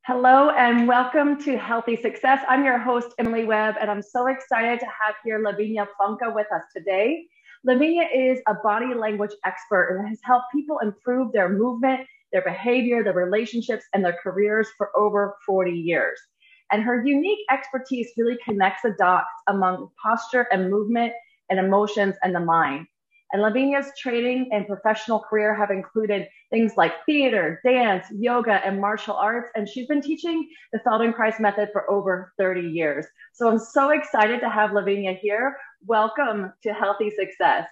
Hello and welcome to Healthy Success. I'm your host, Emily Webb, and I'm so excited to have here Lavinia Plonka with us today. Lavinia is a body language expert and has helped people improve their movement, their behavior, their relationships, and their careers for over 40 years. And her unique expertise really connects the dots among posture and movement and emotions and the mind. And Lavinia's training and professional career have included things like theater, dance, yoga, and martial arts. And she's been teaching the Feldenkrais method for over 30 years. So I'm so excited to have Lavinia here. Welcome to Healthy Success.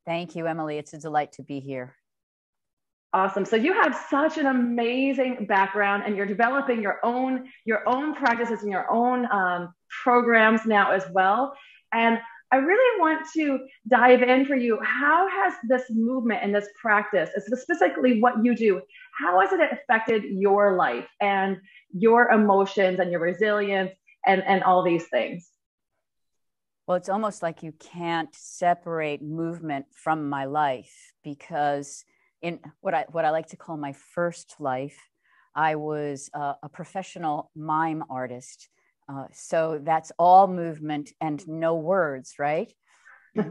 Thank you, Emily. It's a delight to be here. Awesome. So you have such an amazing background and you're developing your own practices and your own programs now as well. And I really want to dive in for you. How has this movement and this practice, specifically what you do, how has it affected your life and your emotions and your resilience and all these things? Well, it's almost like you can't separate movement from my life, because in what I like to call my first life, I was a professional mime artist. So that's all movement and no words, right?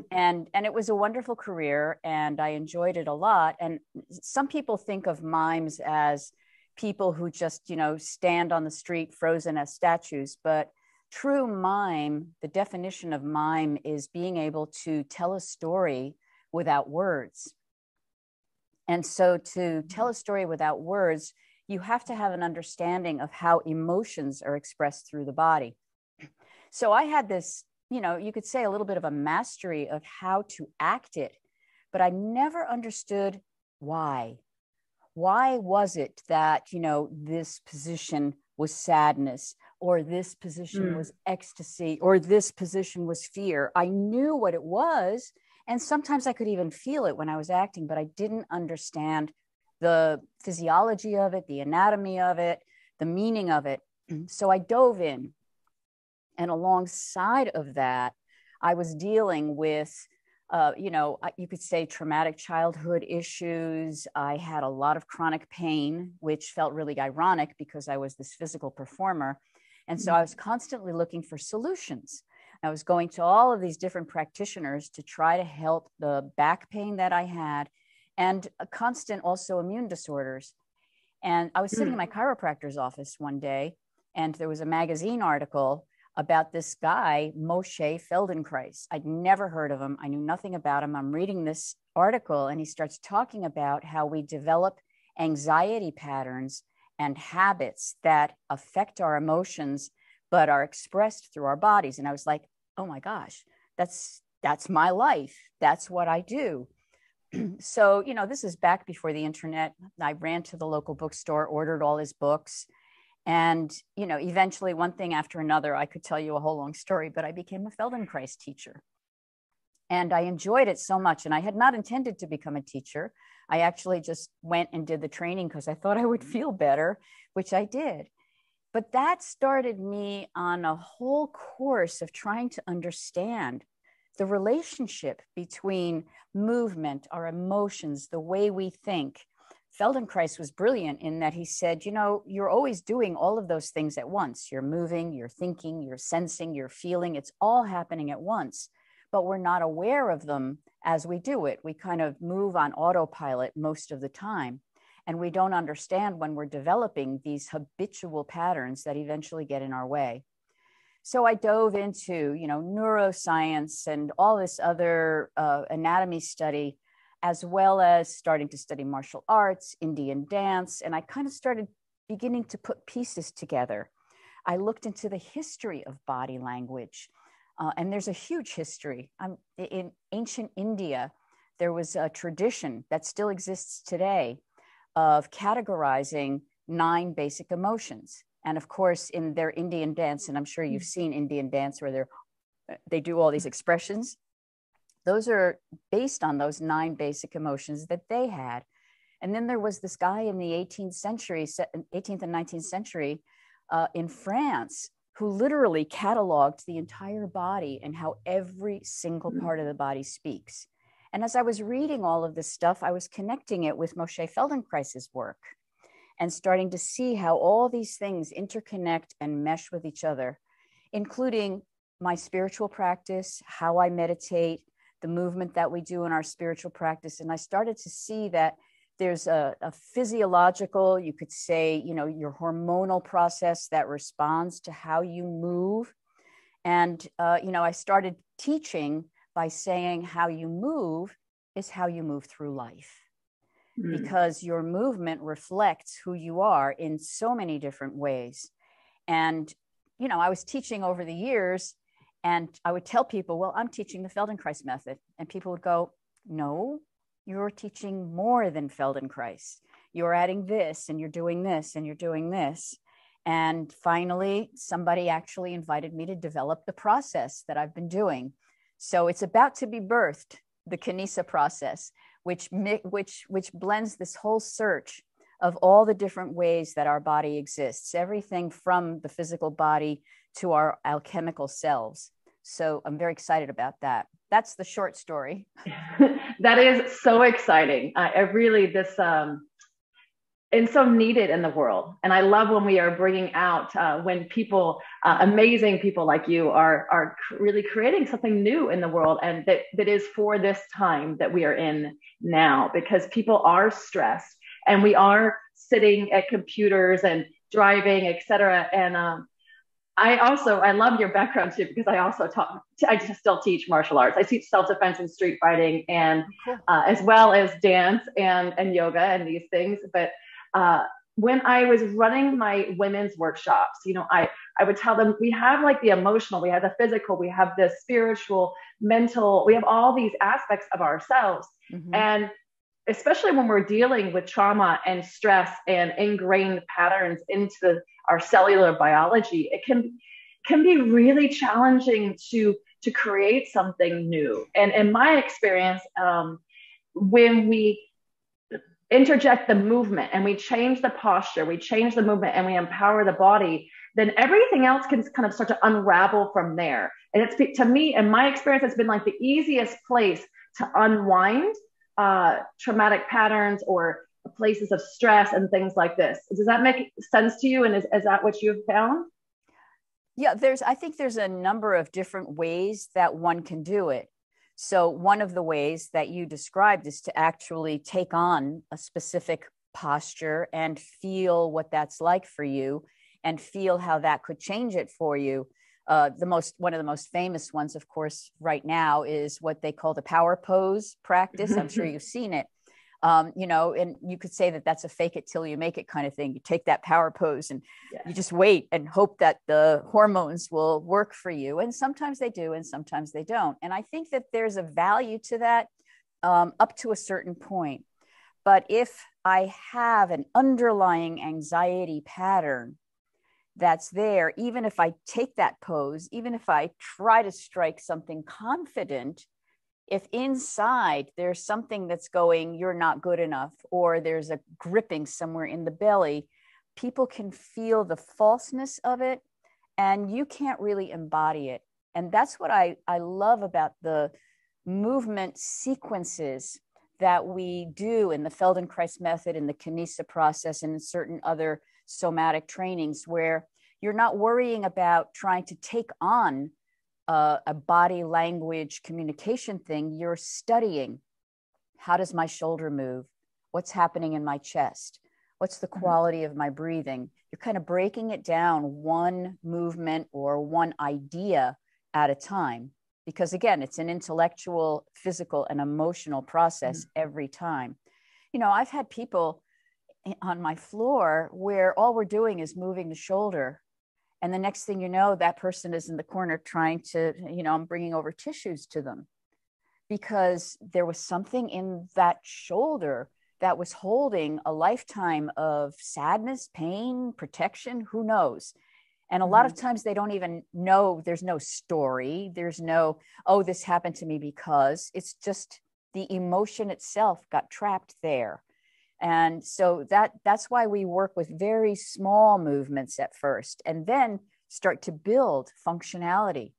And it was a wonderful career and I enjoyed it a lot. And some people think of mimes as people who just, stand on the street frozen as statues. But true mime, the definition of mime is being able to tell a story without words. And so to tell a story without words, you have to have an understanding of how emotions are expressed through the body. So I had this, you could say a little bit of a mastery of how to act it, but I never understood why. Why was it that, this position was sadness, or this position was ecstasy, or this position was fear? I knew what it was. And sometimes I could even feel it when I was acting, but I didn't understand the physiology of it, the anatomy of it, the meaning of it. So I dove in. And alongside of that, I was dealing with, you could say traumatic childhood issues. I had a lot of chronic pain, which felt really ironic because I was this physical performer. And so I was constantly looking for solutions. I was going to all of these different practitioners to try to help the back pain that I had and a constant also immune disorders. And I was sitting in my chiropractor's office one day, and there was a magazine article about this guy, Moshe Feldenkrais. I'd never heard of him. I knew nothing about him. I'm reading this article, and he starts talking about how we develop anxiety patterns and habits that affect our emotions, but are expressed through our bodies. And I was like, oh my gosh, that's my life. That's what I do. So, this is back before the internet. I ran to the local bookstore, ordered all his books. And, eventually one thing after another, I could tell you a whole long story, but I became a Feldenkrais teacher. And I enjoyed it so much. And I had not intended to become a teacher. I actually just went and did the training because I thought I would feel better, which I did. But that started me on a whole course of trying to understand the relationship between movement, our emotions, the way we think. Feldenkrais was brilliant in that he said, you're always doing all of those things at once. You're moving, you're thinking, you're sensing, you're feeling. It's all happening at once, but we're not aware of them as we do it. We kind of move on autopilot most of the time. And we don't understand when we're developing these habitual patterns that eventually get in our way. So I dove into, neuroscience and all this other anatomy study, as well as starting to study martial arts, Indian dance. And I kind of started beginning to put pieces together. I looked into the history of body language. And there's a huge history. In ancient India, there was a tradition that still exists today of categorizing 9 basic emotions. And of course, in their Indian dance, and I'm sure you've seen Indian dance where they do all these expressions, those are based on those 9 basic emotions that they had. And then there was this guy in the 18th and 19th century in France who literally cataloged the entire body and how every single part of the body speaks. And as I was reading all of this stuff, I was connecting it with Moshe Feldenkrais's work. and starting to see how all these things interconnect and mesh with each other, including my spiritual practice, how I meditate, the movement that we do in our spiritual practice. And I started to see that there's a physiological, you could say, your hormonal process that responds to how you move. And, I started teaching by saying how you move is how you move through life. Because your movement reflects who you are in so many different ways. And, I was teaching over the years, and I would tell people, well, I'm teaching the Feldenkrais method. And people would go, no, you're teaching more than Feldenkrais. You're adding this, and you're doing this, and you're doing this. And finally, somebody actually invited me to develop the process that I've been doing. So it's about to be birthed, the Kinesic Process, which blends this whole search of all the different ways that our body exists, everything from the physical body to our alchemical selves. So I'm very excited about that. That's the short story. That is so exciting. I really, it's so needed in the world. And I love when we are bringing out, when people, amazing people like you are really creating something new in the world, and that is for this time that we are in now, because people are stressed and we are sitting at computers and driving, etc. And I love your background too, because I just still teach martial arts. I teach self-defense and street fighting, and as well as dance and yoga and these things. But when I was running my women's workshops, I would tell them, we have like the emotional, we have the physical, we have the spiritual, mental, we have all these aspects of ourselves. And especially when we're dealing with trauma and stress and ingrained patterns into our cellular biology, it can be really challenging to create something new. And in my experience, when we interject the movement and we change the posture, we change the movement, and we empower the body, then everything else can kind of start to unravel from there. And it's, to me, in my experience, it's been like the easiest place to unwind traumatic patterns or places of stress and things like this. Does that make sense to you? And is that what you've found? Yeah, I think there's a number of different ways that one can do it. So one of the ways that you described is to actually take on a specific posture and feel what that's like for you, and feel how that could change it for you. One of the most famous ones, of course, right now is what they call the power pose practice. I'm sure you've seen it. And you could say that that's a fake it till you make it kind of thing. You take that power pose and you just wait and hope that the hormones will work for you. And sometimes they do, and sometimes they don't. And I think that there's a value to that up to a certain point. But if I have an underlying anxiety pattern that's there, even if I take that pose, even if I try to strike something confident, if inside there's something that's going, you're not good enough, or there's a gripping somewhere in the belly, people can feel the falseness of it, and you can't really embody it. And that's what I love about the movement sequences that we do in the Feldenkrais method, in the Kinesic Process, and in certain other somatic trainings, where you're not worrying about trying to take on a body language communication thing. You're studying, how does my shoulder move? What's happening in my chest? What's the quality of my breathing? You're kind of breaking it down one movement or one idea at a time, because again, it's an intellectual, physical, and emotional process every time. I've had people on my floor where all we're doing is moving the shoulder, and the next thing you know, that person is in the corner trying to, I'm bringing over tissues to them, because there was something in that shoulder that was holding a lifetime of sadness, pain, protection, who knows? And a lot of times they don't even know, there's no story. There's no, oh, this happened to me because. It's just the emotion itself got trapped there. And so that's why we work with very small movements at first, and then start to build functionality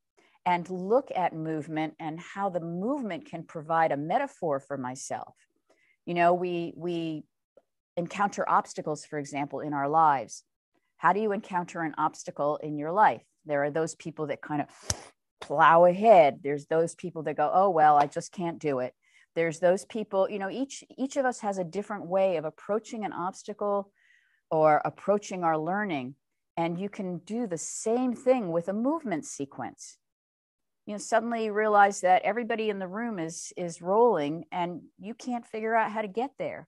and look at movement and how the movement can provide a metaphor for myself. We encounter obstacles, for example, in our lives. How do you encounter an obstacle in your life? There are those people that kind of plow ahead. There's those people that go, oh, well, I just can't do it. There's those people, each of us has a different way of approaching an obstacle or approaching our learning. And you can do the same thing with a movement sequence. Suddenly you realize that everybody in the room is rolling and you can't figure out how to get there.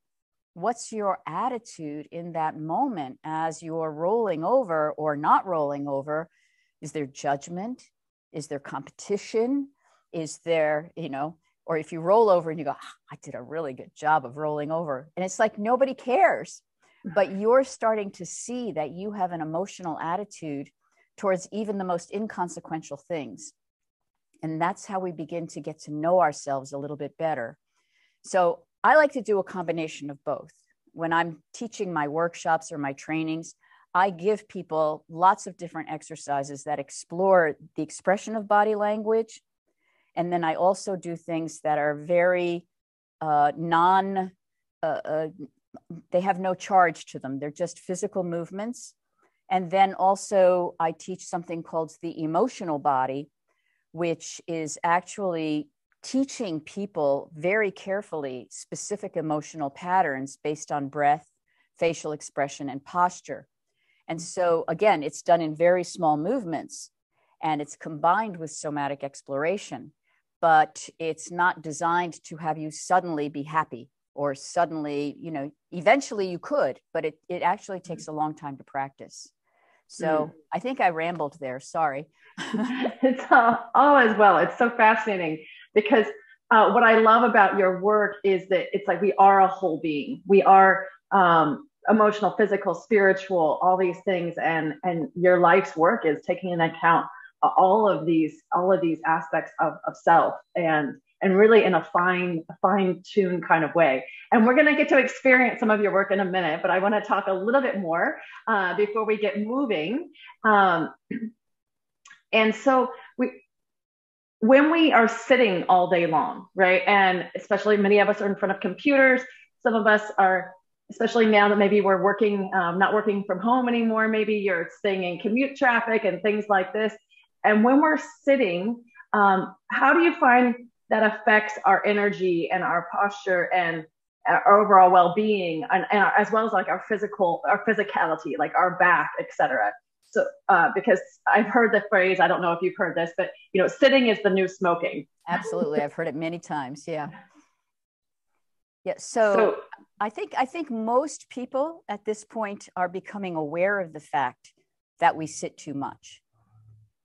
What's your attitude in that moment as you're rolling over or not rolling over? Is there judgment? Is there competition? Is there, or if you roll over and you go, I did a really good job of rolling over. And it's like nobody cares, but you're starting to see that you have an emotional attitude towards even the most inconsequential things. And that's how we begin to get to know ourselves a little bit better. So I like to do a combination of both. When I'm teaching my workshops or my trainings, I give people lots of different exercises that explore the expression of body language. And then I also do things that are very they have no charge to them. They're just physical movements. And then also I teach something called the emotional body, which is actually teaching people very carefully specific emotional patterns based on breath, facial expression, and posture. And so again, it's done in very small movements and it's combined with somatic exploration, but it's not designed to have you suddenly be happy or suddenly, eventually you could, but it actually takes a long time to practice. So I think I rambled there. Sorry. It's all as well. It's so fascinating because what I love about your work is that it's like we are a whole being. We are emotional, physical, spiritual, all these things, and your life's work is taking into account all of these aspects of self and really in a fine-tuned kind of way. And we're going to get to experience some of your work in a minute, but I want to talk a little bit more before we get moving. And so when we are sitting all day long, right? And especially many of us are in front of computers. Some of us are, especially now that maybe we're working, not working from home anymore. Maybe you're staying in commute traffic and things like this. And when we're sitting, how do you find that affects our energy and our posture and our overall well-being and as well as like our physicality, like our back, etc. So, because I've heard the phrase, I don't know if you've heard this, but sitting is the new smoking. Absolutely. I've heard it many times. Yeah. Yeah. So I think most people at this point are becoming aware of the fact that we sit too much,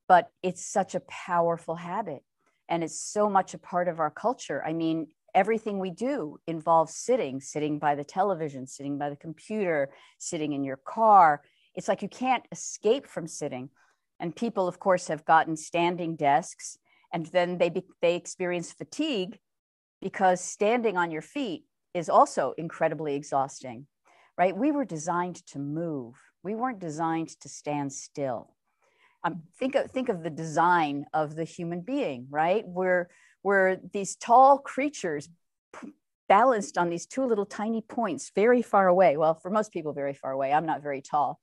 but it's such a powerful habit and it's so much a part of our culture. I mean, everything we do involves sitting by the television, sitting by the computer, sitting in your car. It's like you can't escape from sitting. And people, of course, have gotten standing desks and then they experience fatigue because standing on your feet is also incredibly exhausting, right? We were designed to move. We weren't designed to stand still. Think of the design of the human being, right? We're these tall creatures balanced on these two little tiny points very far away. Well, for most people, very far away. I'm not very tall.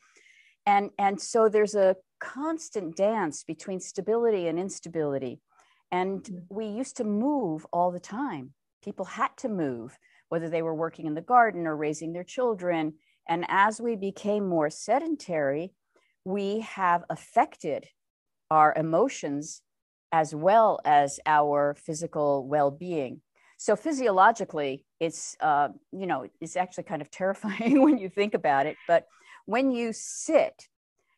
And so there's a constant dance between stability and instability. And we used to move all the time. People had to move, whether they were working in the garden or raising their children. And as we became more sedentary, we have affected our emotions as well as our physical well-being. So physiologically, it's actually kind of terrifying when you think about it. But when you sit,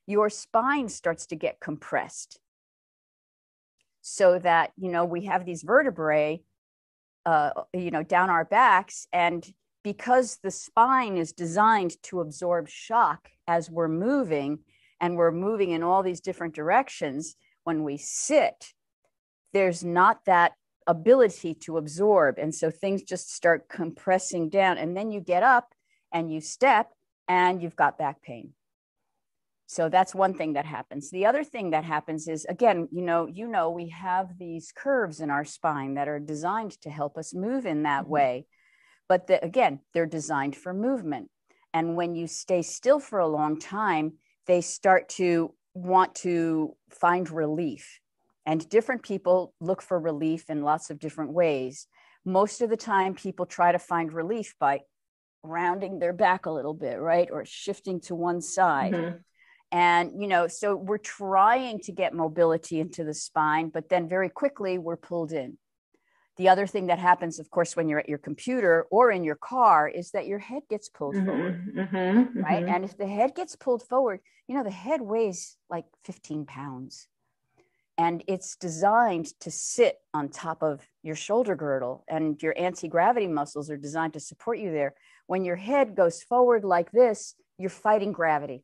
your spine starts to get compressed so that, we have these vertebrae, down our backs. And because the spine is designed to absorb shock as we're moving, and we're moving in all these different directions, when we sit, there's not that ability to absorb. And so things just start compressing down. And then you get up and you step and you've got back pain. So that's one thing that happens. The other thing that happens is, again, we have these curves in our spine that are designed to help us move in that way. But again, they're designed for movement. And when you stay still for a long time, they start to want to find relief. And different people look for relief in lots of different ways. Most of the time, people try to find relief by rounding their back a little bit, right? Or shifting to one side. Mm-hmm. And, so we're trying to get mobility into the spine, but then very quickly we're pulled in. The other thing that happens, of course, when you're at your computer or in your car is that your head gets pulled forward, right? And if the head gets pulled forward, the head weighs like 15 pounds. And it's designed to sit on top of your shoulder girdle, and your anti-gravity muscles are designed to support you there. When your head goes forward like this, you're fighting gravity.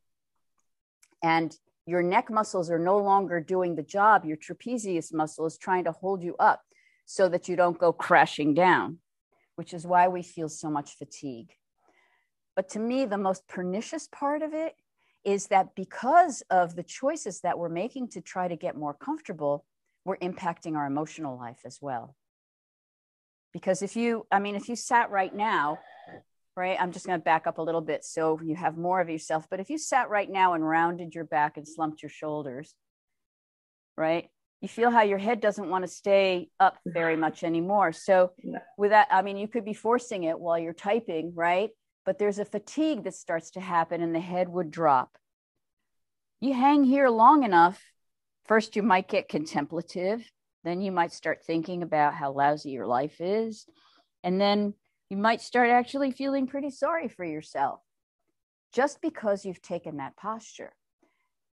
And your neck muscles are no longer doing the job. Your trapezius muscle is trying to hold you up so that you don't go crashing down, which is why we feel so much fatigue. But to me, the most pernicious part of it is that because of the choices that we're making to try to get more comfortable, we're impacting our emotional life as well. Because if you sat right now, right, I'm just going to back up a little bit so you have more of yourself. But if you sat right now and rounded your back and slumped your shoulders, right, you feel how your head doesn't want to stay up very much anymore. So with that, you could be forcing it while you're typing, right? But there's a fatigue that starts to happen and the head would drop. You hang here long enough, first you might get contemplative, then you might start thinking about how lousy your life is, and then you might start actually feeling pretty sorry for yourself just because you've taken that posture.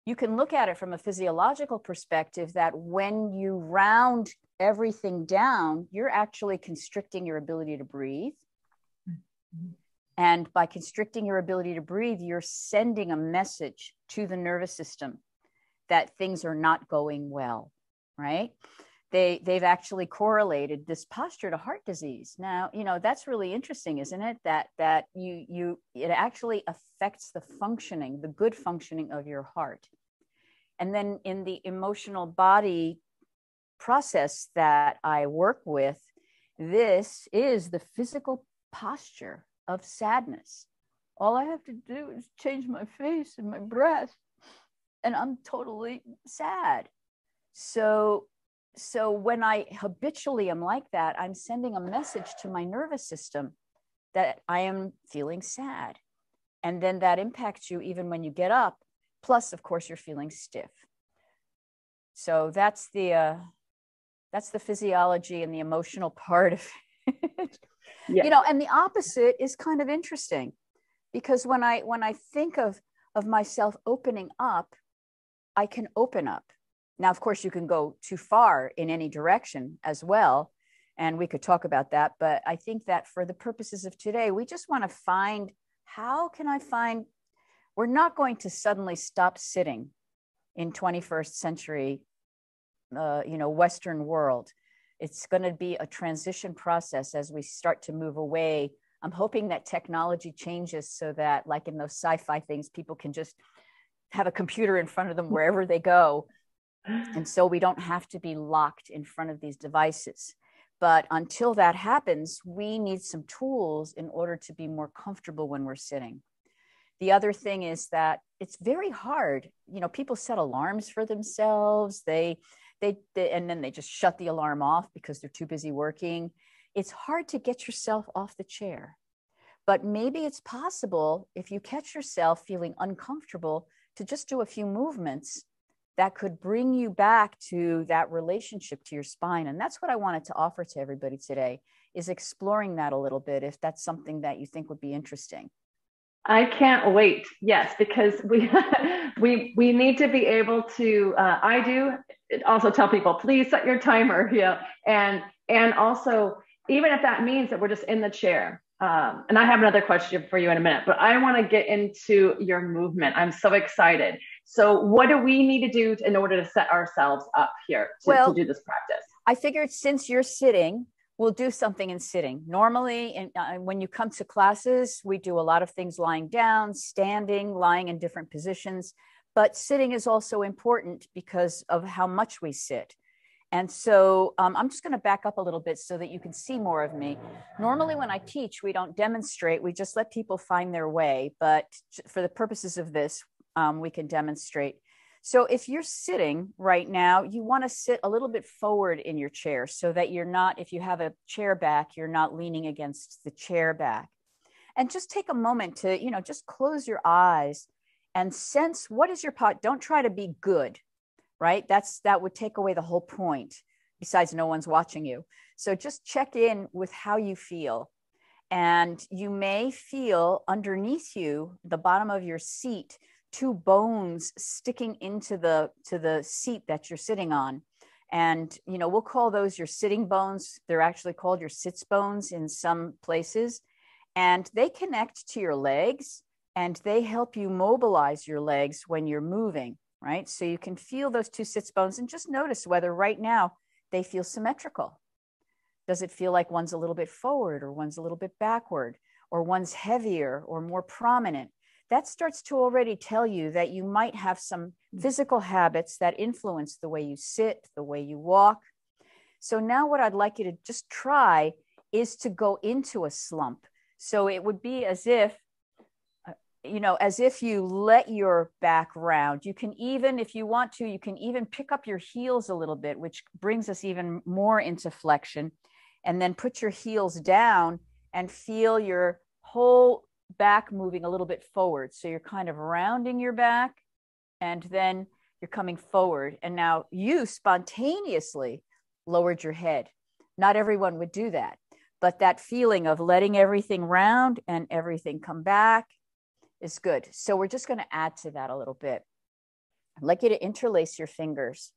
You can look at it from a physiological perspective that when you round everything down, you're actually constricting your ability to breathe. And by constricting your ability to breathe, you're sending a message to the nervous system that things are not going well, right? They've actually correlated this posture to heart disease. Now, that's really interesting, isn't it? That it actually affects the functioning, the good functioning of your heart. And then in the emotional body process that I work with, this is the physical posture of sadness. All I have to do is change my face and my breath, and I'm totally sad. So when I habitually am like that, I'm sending a message to my nervous system that I am feeling sad. And then that impacts you even when you get up. Plus, of course, you're feeling stiff. So that's the physiology and the emotional part of it. Yeah. And the opposite is kind of interesting, because when I think of myself opening up, I can open up. Now, of course, you can go too far in any direction as well, and we could talk about that. But I think that for the purposes of today, we just want to find, we're not going to suddenly stop sitting in 21st century, Western world. It's going to be a transition process as we start to move away. I'm hoping that technology changes so that, like in those sci-fi things, people can just have a computer in front of them wherever they go. And so we don't have to be locked in front of these devices. But until that happens, we need some tools in order to be more comfortable when we're sitting. The other thing is that it's very hard. People set alarms for themselves. And then they just shut the alarm off because they're too busy working. It's hard to get yourself off the chair. But maybe it's possible, if you catch yourself feeling uncomfortable, to just do a few movements that could bring you back to that relationship to your spine. And that's what I wanted to offer to everybody today, is exploring that a little bit, if that's something that you think would be interesting. I can't wait. Yes, because we we need to be able to. I do also tell people, please set your timer. And also, even if that means that we're just in the chair. And I have another question for you in a minute, but I want to get into your movement. I'm so excited. So what do we need to do in order to set ourselves up here to do this practice? I figured since you're sitting, we'll do something in sitting. Normally, when you come to classes, we do a lot of things lying down, standing, lying in different positions. But sitting is also important because of how much we sit. And so I'm just going to back up a little bit so that you can see more of me. Normally, when I teach, we don't demonstrate. We just let people find their way. But for the purposes of this, we can demonstrate. So if you're sitting right now, you want to sit a little bit forward in your chair so that you're not, if you have a chair back, you're not leaning against the chair back. And just take a moment to, just close your eyes and sense what is your pot. Don't try to be good. Right? That would take away the whole point. Besides, no one's watching you. So just check in with how you feel. And you may feel underneath you, the bottom of your seat, two bones sticking into the seat that you're sitting on. And, we'll call those your sitting bones. They're actually called your sits bones in some places. And they connect to your legs and they help you mobilize your legs when you're moving. Right? So you can feel those two sits bones and just notice whether right now they feel symmetrical. Does it feel like one's a little bit forward or one's a little bit backward or one's heavier or more prominent? That starts to already tell you that you might have some physical habits that influence the way you sit, the way you walk. So now what I'd like you to just try is to go into a slump. So it would be as if you let your back round. You can even, if you want to, you can even pick up your heels a little bit, which brings us even more into flexion. And then put your heels down and feel your whole back moving a little bit forward. So you're kind of rounding your back and then you're coming forward. And now you spontaneously lowered your head. Not everyone would do that, but that feeling of letting everything round and everything come back is good. So we're just going to add to that a little bit. I'd like you to interlace your fingers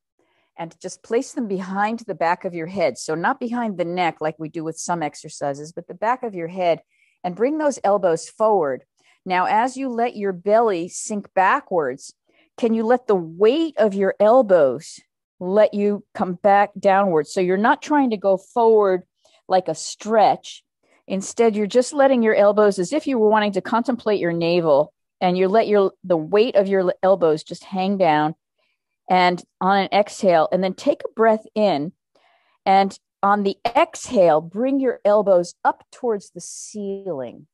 and just place them behind the back of your head. So not behind the neck like we do with some exercises, but the back of your head, and bring those elbows forward. Now, as you let your belly sink backwards, can you let the weight of your elbows let you come back downwards? So you're not trying to go forward like a stretch. Instead, you're just letting your elbows, as if you were wanting to contemplate your navel, and you let the weight of your elbows just hang down, and on an exhale, and then take a breath in, and on the exhale, bring your elbows up towards the ceiling,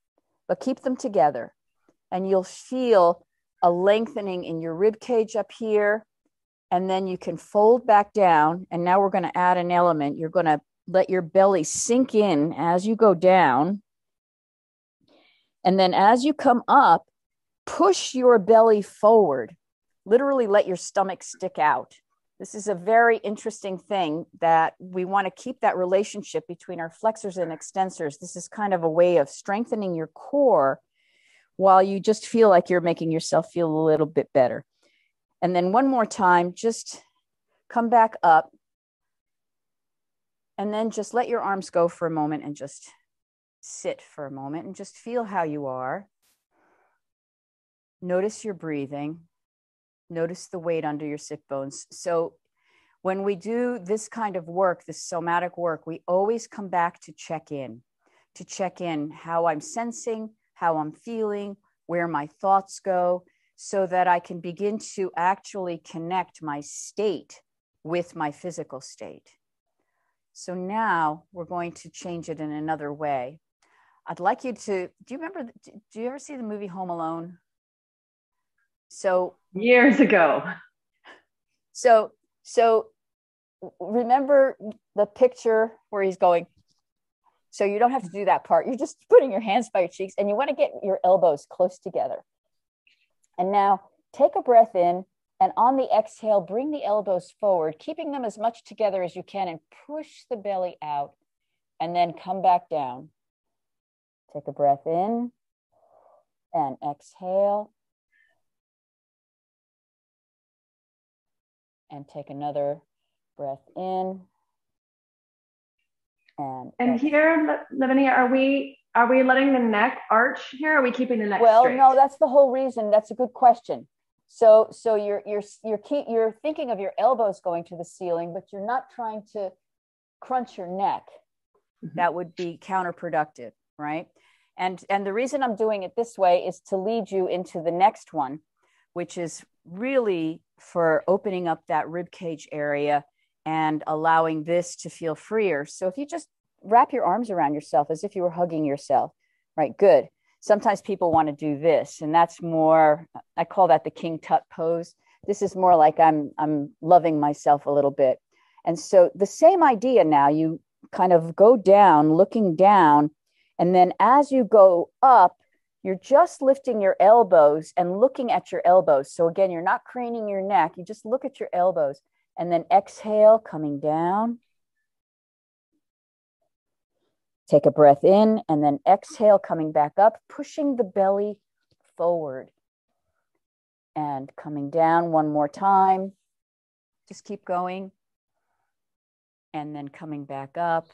but keep them together, and you'll feel a lengthening in your rib cage up here, and then you can fold back down, and now we're going to add an element. You're going to let your belly sink in as you go down. And then as you come up, push your belly forward. Literally let your stomach stick out. This is a very interesting thing that we want to keep that relationship between our flexors and extensors. This is kind of a way of strengthening your core while you just feel like you're making yourself feel a little bit better. And then one more time, just come back up. And then just let your arms go for a moment and just sit for a moment and just feel how you are. Notice your breathing. Notice the weight under your sit bones. So when we do this kind of work, this somatic work, we always come back to check in how I'm sensing, how I'm feeling, where my thoughts go, so that I can begin to actually connect my state with my physical state. So now we're going to change it in another way. I'd like you to, do you ever see the movie Home Alone? So years ago. So remember the picture where he's going. So you don't have to do that part. You're just putting your hands by your cheeks and you want to get your elbows close together. And now take a breath in. And on the exhale, bring the elbows forward, keeping them as much together as you can, and push the belly out, and then come back down. Take a breath in and exhale. And take another breath in. And here, Lavinia, are we letting the neck arch here? Or are we keeping the neck straight? Well, no, that's the whole reason. That's a good question. So you're thinking of your elbows going to the ceiling, but you're not trying to crunch your neck. Mm-hmm. That would be counterproductive, right? And the reason I'm doing it this way is to lead you into the next one, which is really for opening up that rib cage area and allowing this to feel freer. So if you just wrap your arms around yourself as if you were hugging yourself, right? Good. Sometimes people want to do this, and that's more, I call that the King Tut Pose. This is more like I'm loving myself a little bit. And so the same idea now, you kind of go down, looking down, and then as you go up, you're just lifting your elbows and looking at your elbows. So again, you're not craning your neck, you just look at your elbows, and then exhale, coming down. Take a breath in, and then exhale, coming back up, pushing the belly forward. And coming down one more time. Just keep going. And then coming back up.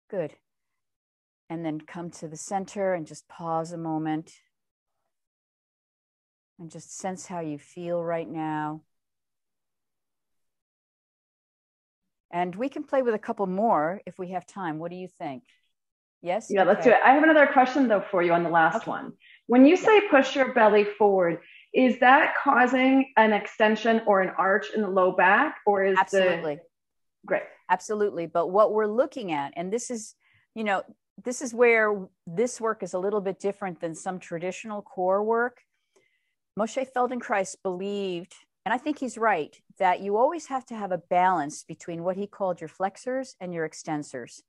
Good. And then come to the center and just pause a moment. And just sense how you feel right now. And we can play with a couple more if we have time. What do you think? Yes? Yeah, okay. Let's do it. I have another question though for you on the last one. When you say push your belly forward, is that causing an extension or an arch in the low back, or is Absolutely. Great. Absolutely. But what we're looking at, and this is, you know, this is where this work is a little bit different than some traditional core work. Moshe Feldenkrais believed, and I think he's right, that you always have to have a balance between what he called your flexors and your extensors.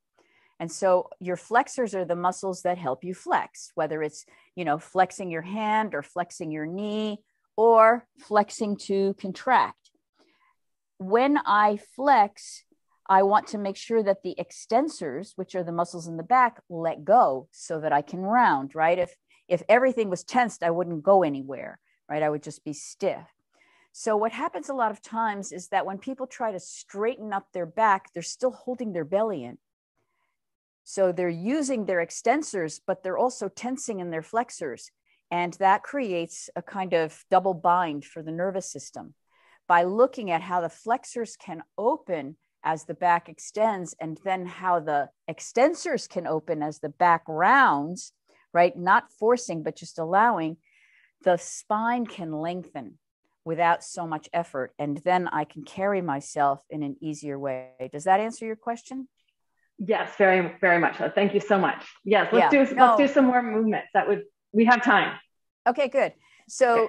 And so your flexors are the muscles that help you flex, whether it's, you know, flexing your hand or flexing your knee or flexing to contract. When I flex, I want to make sure that the extensors, which are the muscles in the back, let go so that I can round, right? If everything was tensed, I wouldn't go anywhere, right? I would just be stiff. So what happens a lot of times is that when people try to straighten up their back, they're still holding their belly in. So they're using their extensors, but they're also tensing in their flexors. And that creates a kind of double bind for the nervous system. By looking at how the flexors can open as the back extends, and then how the extensors can open as the back rounds, right? Not forcing, but just allowing, the spine can lengthen without so much effort. And then I can carry myself in an easier way. Does that answer your question? Yes, very, very much so. Thank you so much. Yes, let's do some more movements. We have time. Okay, good. So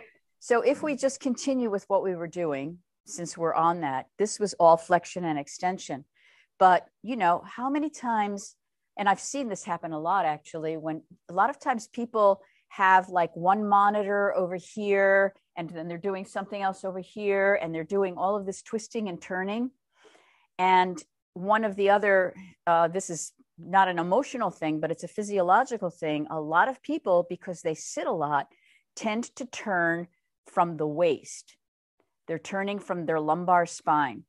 if we just continue with what we were doing, since we're on that, this was all flexion and extension. But you know, how many times, and I've seen this happen a lot actually, when a lot of times people have like one monitor over here, and then they're doing something else over here, and they're doing all of this twisting and turning. And one of the other, this is not an emotional thing, but it's a physiological thing. A lot of people, because they sit a lot, tend to turn from the waist. They're turning from their lumbar spine.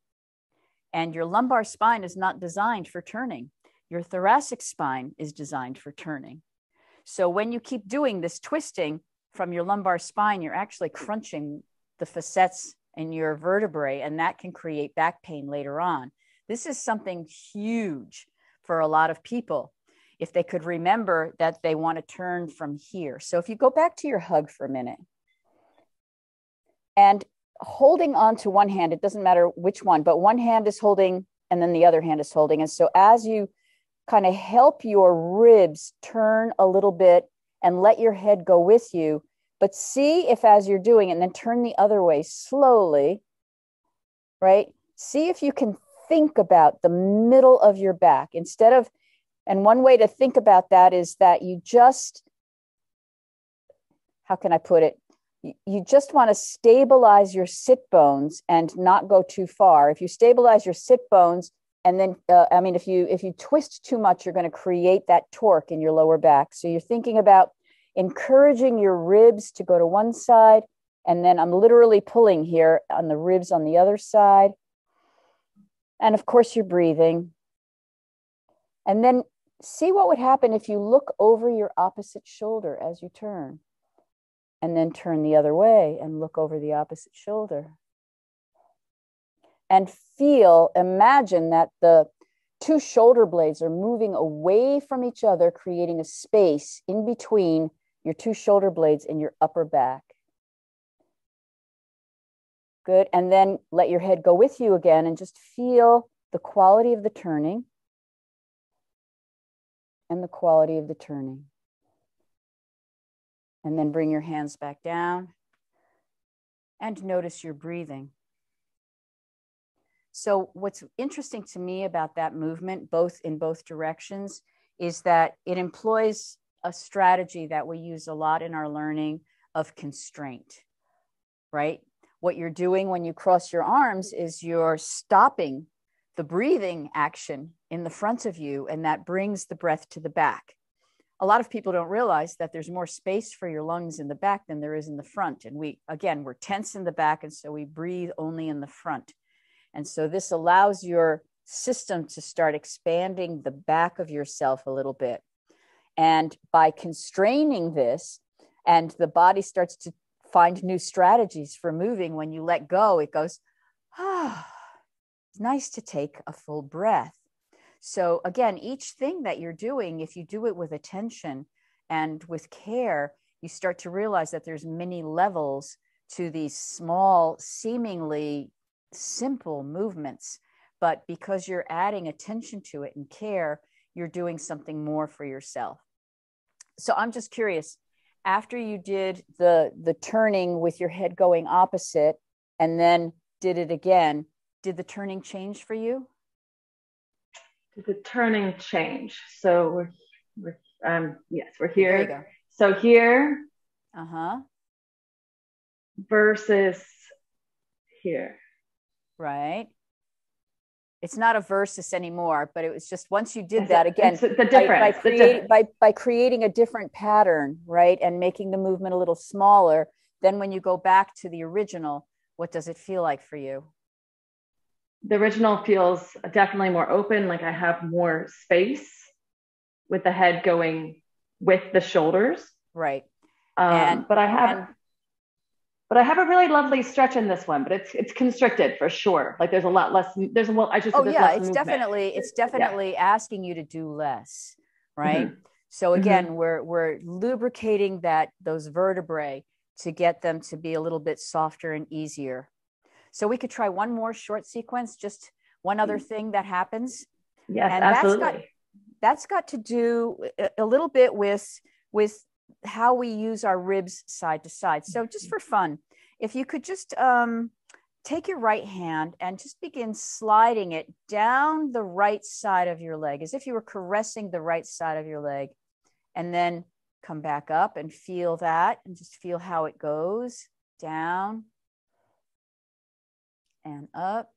And your lumbar spine is not designed for turning. Your thoracic spine is designed for turning. So when you keep doing this twisting from your lumbar spine, you're actually crunching the facets in your vertebrae, and that can create back pain later on. This is something huge for a lot of people, if they could remember that they want to turn from here. So if you go back to your hug for a minute, and holding on to one hand, it doesn't matter which one, but one hand is holding and then the other hand is holding. And so as you kind of help your ribs turn a little bit and let your head go with you, but see if as you're doing it, and then turn the other way slowly, right? See if you can think about the middle of your back instead of, and one way to think about that is that you just, how can I put it? You just want to stabilize your sit bones and not go too far. If you stabilize your sit bones, and then, if you twist too much, you're going to create that torque in your lower back. So you're thinking about encouraging your ribs to go to one side, and then I'm literally pulling here on the ribs on the other side. And of course, you're breathing. And then see what would happen if you look over your opposite shoulder as you turn. And then turn the other way and look over the opposite shoulder. And imagine that the two shoulder blades are moving away from each other, creating a space in between your two shoulder blades and your upper back. Good. And then let your head go with you again and just feel the quality of the turning and the quality of the turning. And then bring your hands back down and notice your breathing. So what's interesting to me about that movement, in both directions, is that it employs a strategy that we use a lot in our learning of constraint, right? What you're doing when you cross your arms is you're stopping the breathing action in the front of you, and that brings the breath to the back. A lot of people don't realize that there's more space for your lungs in the back than there is in the front. And we're tense in the back, and so we breathe only in the front. And so this allows your system to start expanding the back of yourself a little bit. And by constraining this, and the body starts to find new strategies for moving, when you let go, it goes, it's nice to take a full breath. So again, each thing that you're doing, if you do it with attention and with care, you start to realize that there's many levels to these small, seemingly simple movements. But because you're adding attention to it and care, you're doing something more for yourself. So I'm just curious, after you did the turning with your head going opposite and then did it again, did the turning change for you? The turning change. So we're here. There you go. So here versus here. Right. It's not a versus anymore, but it was just once you did that again, it's the difference. By creating a different pattern, right, and making the movement a little smaller, then when you go back to the original, what does it feel like for you? The original feels definitely more open, like I have more space with the head going with the shoulders. Right. But I have a really lovely stretch in this one, but it's constricted for sure. Like there's a lot less. It's definitely asking you to do less, right? Mm-hmm. So again, we're lubricating those vertebrae to get them to be a little bit softer and easier. So we could try one more short sequence, just one other thing that happens. Yes, and absolutely. That's got to do a little bit with how we use our ribs side to side. So just for fun, if you could just take your right hand and just begin sliding it down the right side of your leg, as if you were caressing the right side of your leg, and then come back up and feel that, and just feel how it goes down and up.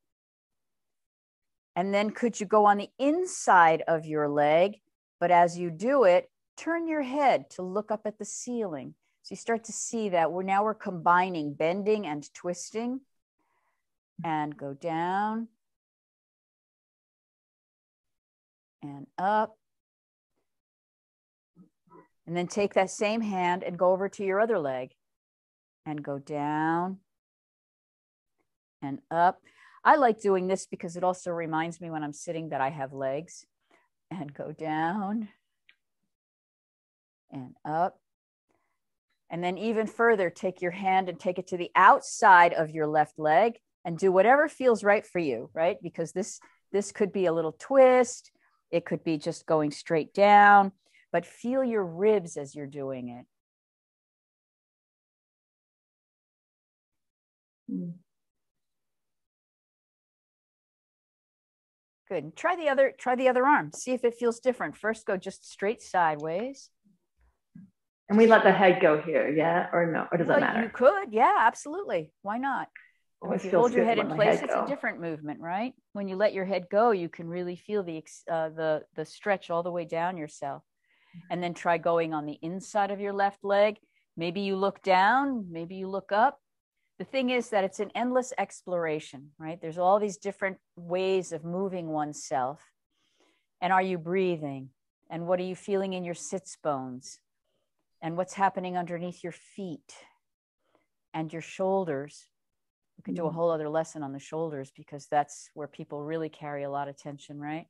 And then could you go on the inside of your leg, but as you do it, turn your head to look up at the ceiling. So you start to see that we're combining bending and twisting, and go down and up. And then take that same hand and go over to your other leg and go down and up. I like doing this because it also reminds me when I'm sitting that I have legs, and go down and up. And then even further, take your hand and take it to the outside of your left leg and do whatever feels right for you, right? Because this could be a little twist. It could be just going straight down, but feel your ribs as you're doing it. Good. Try the other arm. See if it feels different. First, go just straight sideways. And we let the head go here, yeah? Or no? Or does that matter? You could, yeah, absolutely. Why not? If you hold your head in place, it's a different movement, right? When you let your head go, you can really feel the stretch all the way down yourself. And then try going on the inside of your left leg. Maybe you look down, maybe you look up. The thing is that it's an endless exploration, right? There's all these different ways of moving oneself. And are you breathing? And what are you feeling in your sits bones? And what's happening underneath your feet and your shoulders? We could do a whole other lesson on the shoulders because that's where people really carry a lot of tension, right?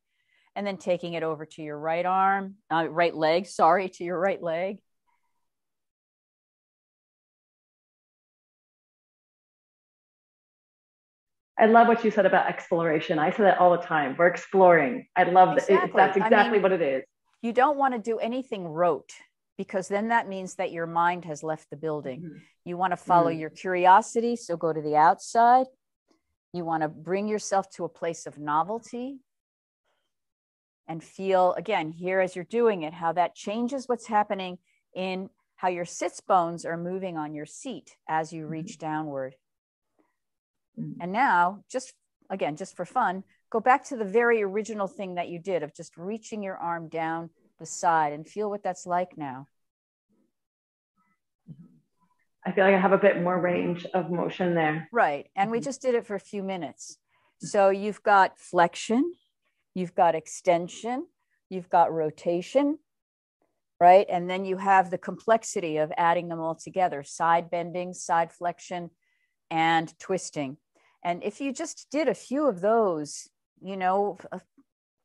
And then taking it over to your right leg, to your right leg. I love what you said about exploration. I say that all the time. We're exploring. I love that. Exactly. That's exactly what it is. You don't want to do anything rote, because then that means that your mind has left the building. Mm-hmm. You want to follow your curiosity. So go to the outside. You want to bring yourself to a place of novelty and feel, again, here as you're doing it, how that changes what's happening in how your sits bones are moving on your seat as you reach downward. And now, just for fun, go back to the very original thing that you did of just reaching your arm down the side and feel what that's like now. I feel like I have a bit more range of motion there. Right. And we just did it for a few minutes. So you've got flexion, you've got extension, you've got rotation, right? And then you have the complexity of adding them all together, side bending, side flexion, and twisting. And if you just did a few of those, you know,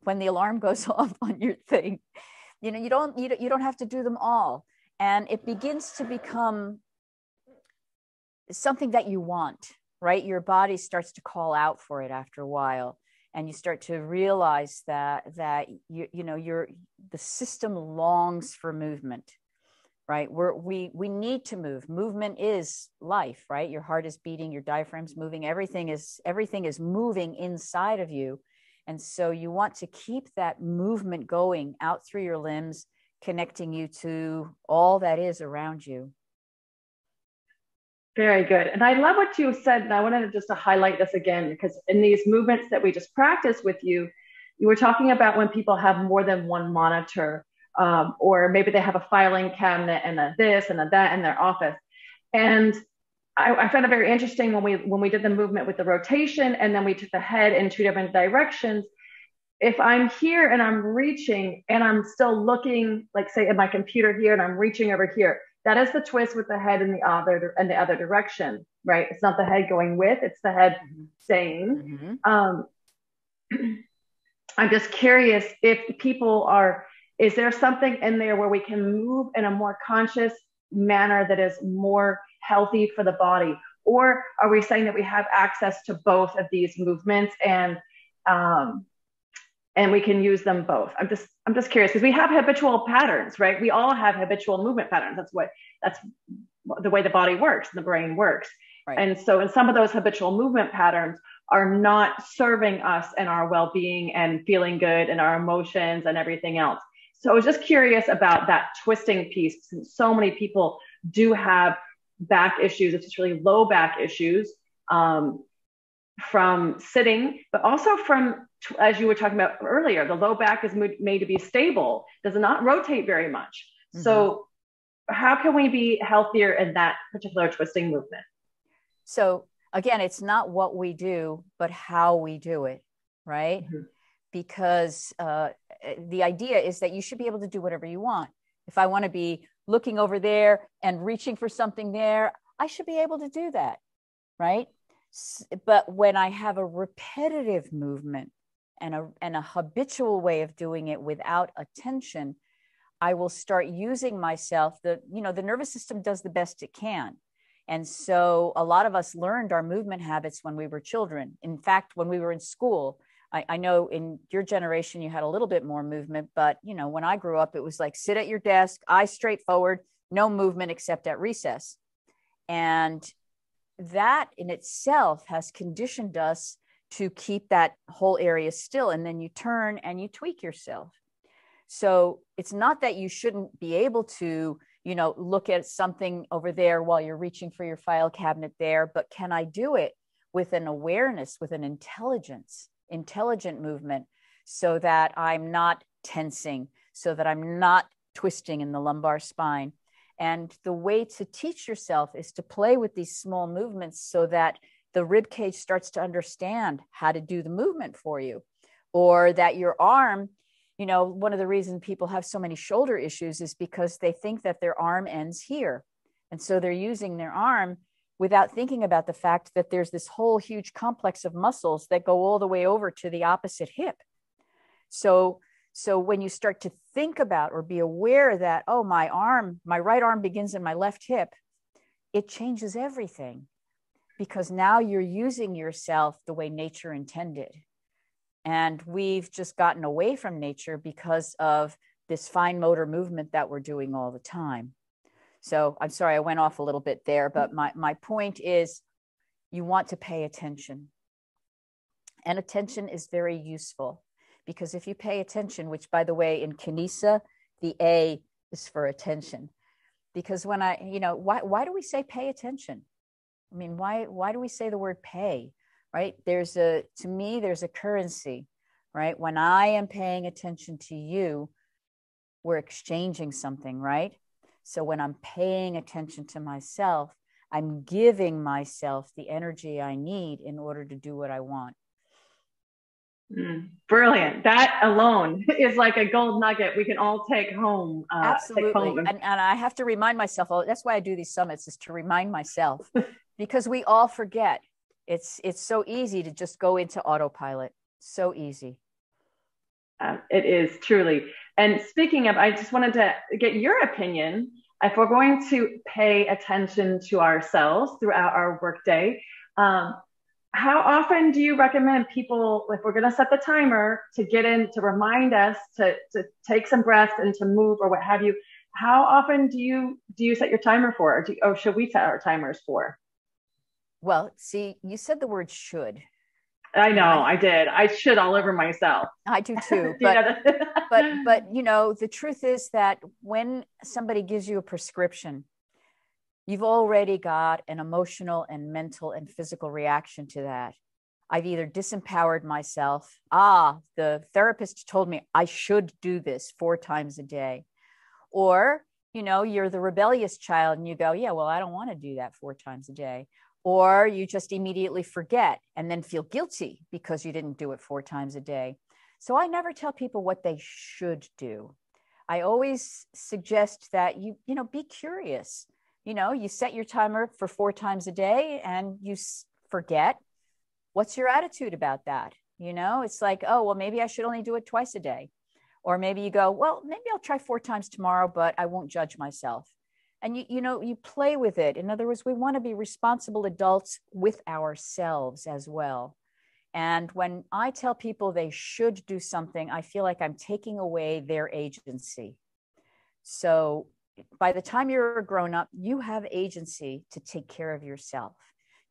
when the alarm goes off on your thing, you know, you don't have to do them all. And it begins to become something that you want, right? Your body starts to call out for it after a while. And you start to realize that the system longs for movement, right? We need to move. Movement is life, right? Your heart is beating, your diaphragm's moving, everything is moving inside of you. And so you want to keep that movement going out through your limbs, connecting you to all that is around you. Very good. And I love what you said. And I wanted to highlight this again, because in these movements that we just practiced with you, you were talking about when people have more than one monitor, or maybe they have a filing cabinet and a this and a that in their office. And I found it very interesting when we did the movement with the rotation, and then we took the head in two different directions. If I'm here and I'm reaching and I'm still looking, like say at my computer here, and I'm reaching over here, that is the twist with the head in the other direction, right? It's not the head going with, it's the head staying. I'm just curious if people is there something in there where we can move in a more conscious manner that is more healthy for the body? Or are we saying that we have access to both of these movements and we can use them both? I'm just curious, because we have habitual patterns, right? We all have habitual movement patterns. That's the way the body works and the brain works. Right. And so in some of those habitual movement patterns are not serving us and our well-being and feeling good and our emotions and everything else. So I was just curious about that twisting piece, since so many people do have back issues, especially low back issues, from sitting, but also from, as you were talking about earlier, the low back is made to be stable, does not rotate very much. Mm-hmm. So how can we be healthier in that particular twisting movement? So again, it's not what we do, but how we do it, right? Mm-hmm. Because the idea is that you should be able to do whatever you want. If I want to be looking over there and reaching for something there, I should be able to do that, right? But when I have a repetitive movement and a habitual way of doing it without attention, I will start using myself. The nervous system does the best it can. And so a lot of us learned our movement habits when we were children. In fact, when we were in school, I know in your generation, you had a little bit more movement, but when I grew up, it was like sit at your desk, eyes straight forward, no movement except at recess. And that in itself has conditioned us to keep that whole area still. And then you turn and you tweak yourself. So it's not that you shouldn't be able to, look at something over there while you're reaching for your file cabinet there, but can I do it with an awareness, with an intelligent movement, so that I'm not tensing, so that I'm not twisting in the lumbar spine. And the way to teach yourself is to play with these small movements so that the rib cage starts to understand how to do the movement for you, or that your arm, one of the reasons people have so many shoulder issues is because they think that their arm ends here. And so they're using their arm without thinking about the fact that there's this whole huge complex of muscles that go all the way over to the opposite hip. So when you start to think about or be aware that, oh, my right arm begins in my left hip, it changes everything. because now you're using yourself the way nature intended. And we've just gotten away from nature because of this fine motor movement that we're doing all the time. So I'm sorry, I went off a little bit there, but my point is you want to pay attention. And attention is very useful, because if you pay attention, which by the way, in Kinesic, the A is for attention. Because when why do we say pay attention? I mean, why do we say the word pay, right? To me, there's a currency, right? When I am paying attention to you, we're exchanging something, right? So when I'm paying attention to myself, I'm giving myself the energy I need in order to do what I want. Brilliant. That alone is like a gold nugget we can all take home. Absolutely. Take home. And I have to remind myself, that's why I do these summits, is to remind myself, because we all forget. It's so easy to just go into autopilot. So easy. It is truly. And speaking of, I just wanted to get your opinion. If we're going to pay attention to ourselves throughout our workday, how often do you recommend people, if we're going to set the timer, to get in, to remind us to take some breaths and to move or what have you? How often do you set your timer for, or should we set our timers for? Well, see, you said the word should. I know, I did. I should all over myself. I do too. But, but the truth is that when somebody gives you a prescription, you've already got an emotional and mental and physical reaction to that. I've either disempowered myself. The therapist told me I should do this 4 times a day. Or, you're the rebellious child and you go, yeah, well, I don't want to do that 4 times a day. Or you just immediately forget and then feel guilty because you didn't do it 4 times a day. So I never tell people what they should do. I always suggest that you be curious. You set your timer for 4 times a day and you forget. What's your attitude about that? It's like, oh, well, maybe I should only do it twice a day. Or maybe you go, well, maybe I'll try 4 times tomorrow, but I won't judge myself. And you play with it. In other words, we want to be responsible adults with ourselves as well. And when I tell people they should do something, I feel like I'm taking away their agency. So by the time you're a grown up, you have agency to take care of yourself.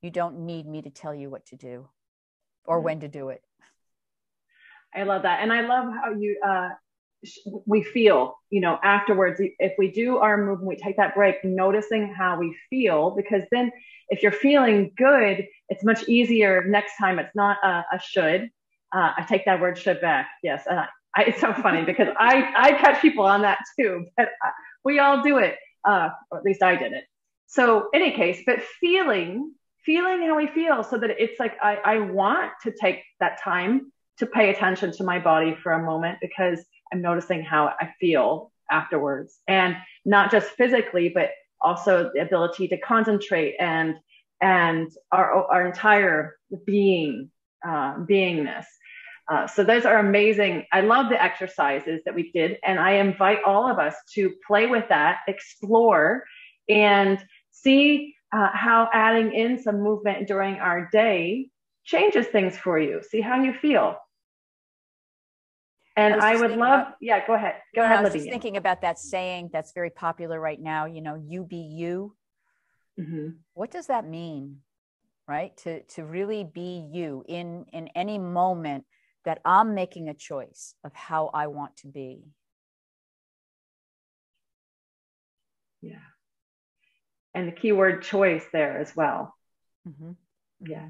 You don't need me to tell you what to do or when to do it. I love that. And I love how we feel, afterwards, if we do our movement, we take that break, noticing how we feel, because then if you're feeling good, it's much easier next time. It's not a should. I take that word should back. Yes. It's so funny because I catch people on that too, but we all do it. Or at least I did it. So in any case, but feeling how we feel, so that it's like, I want to take that time to pay attention to my body for a moment, because I'm noticing how I feel afterwards, and not just physically, but also the ability to concentrate and our entire beingness. So those are amazing. I love the exercises that we did, and I invite all of us to play with that, explore, and see how adding in some movement during our day changes things for you. See how you feel. And I would love, go ahead. Go ahead, Lavinia. I was just thinking about that saying that's very popular right now, you be you. Mm-hmm. What does that mean, right? To really be you in any moment that I'm making a choice of how I want to be. Yeah. And the keyword choice there as well. Mm-hmm. Yeah.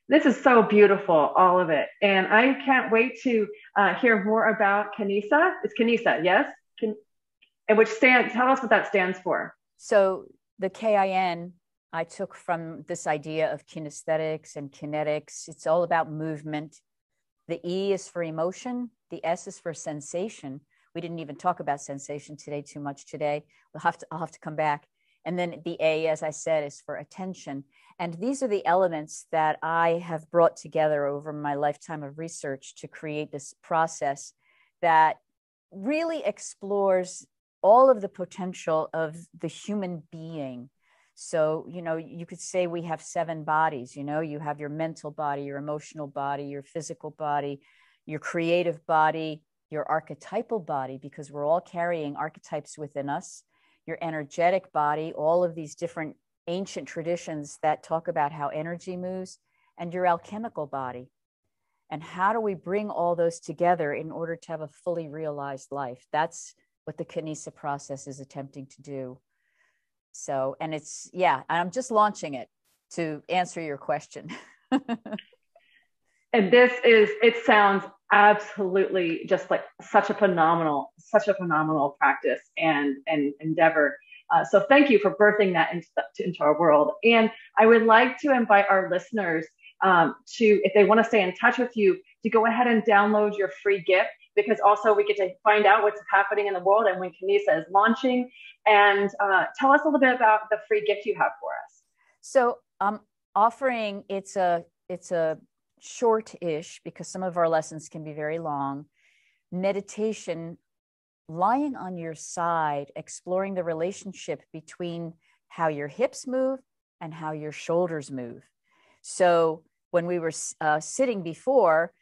This is so beautiful, all of it. And I can't wait to hear more about Kinesic. It's Kinesic, yes? Tell us what that stands for. So the KIN, I took from this idea of kinesthetics and kinetics. It's all about movement. The E is for emotion. The S is for sensation. We didn't even talk about sensation too much today. I'll have to come back. And then the A, as I said, is for attention. And these are the elements that I have brought together over my lifetime of research to create this process that really explores all of the potential of the human being. So, you could say we have 7 bodies. You have your mental body, your emotional body, your physical body, your creative body, your archetypal body, because we're all carrying archetypes within us, your energetic body, all of these different ancient traditions that talk about how energy moves, and your alchemical body. And how do we bring all those together in order to have a fully realized life? That's what the Kinesic process is attempting to do. So, and I'm just launching it to answer your question. And it sounds absolutely just like such a phenomenal practice and endeavor. So thank you for birthing that into our world. And I would like to invite our listeners if they want to stay in touch with you, to go ahead and download your free gift, because also we get to find out what's happening in the world and when Kinesic is launching. And tell us a little bit about the free gift you have for us. So I'm offering, it's a short-ish, because some of our lessons can be very long, meditation, lying on your side, exploring the relationship between how your hips move and how your shoulders move. So when we were sitting before,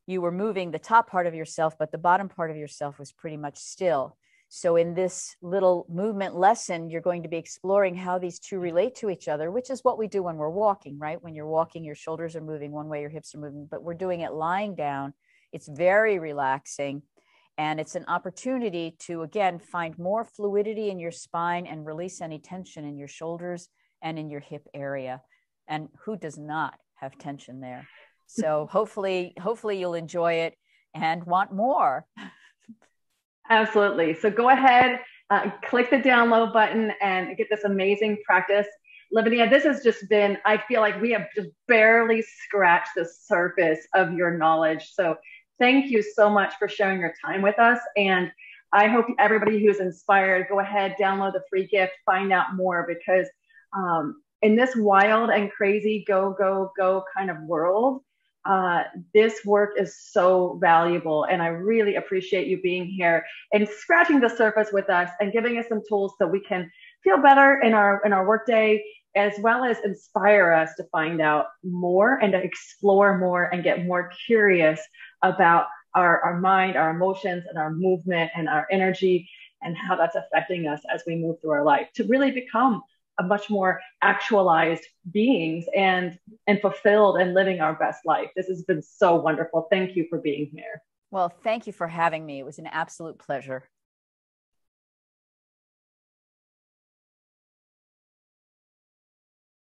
you were moving the top part of yourself, but the bottom part of yourself was pretty much still. So in this little movement lesson, you're going to be exploring how these two relate to each other, which is what we do when we're walking, right? When you're walking, your shoulders are moving one way, your hips are moving, but we're doing it lying down. It's very relaxing. And it's an opportunity to, again, find more fluidity in your spine and release any tension in your shoulders and in your hip area. And who does not have tension there? So hopefully you'll enjoy it and want more. Absolutely. So go ahead, click the download button and get this amazing practice. Lavinia, this has just been, I feel like we have just barely scratched the surface of your knowledge. So thank you so much for sharing your time with us. And I hope everybody who's inspired, go ahead, download the free gift, find out more, because in this wild and crazy go, go, go kind of world, this work is so valuable. And I really appreciate you being here and scratching the surface with us and giving us some tools so we can feel better in our workday, as well as inspire us to find out more and to explore more and get more curious about our mind, our emotions, and our movement and our energy, and how that's affecting us as we move through our life to really become a much more actualized beings and fulfilled and living our best life. This has been so wonderful. Thank you for being here. Well, thank you for having me. It was an absolute pleasure.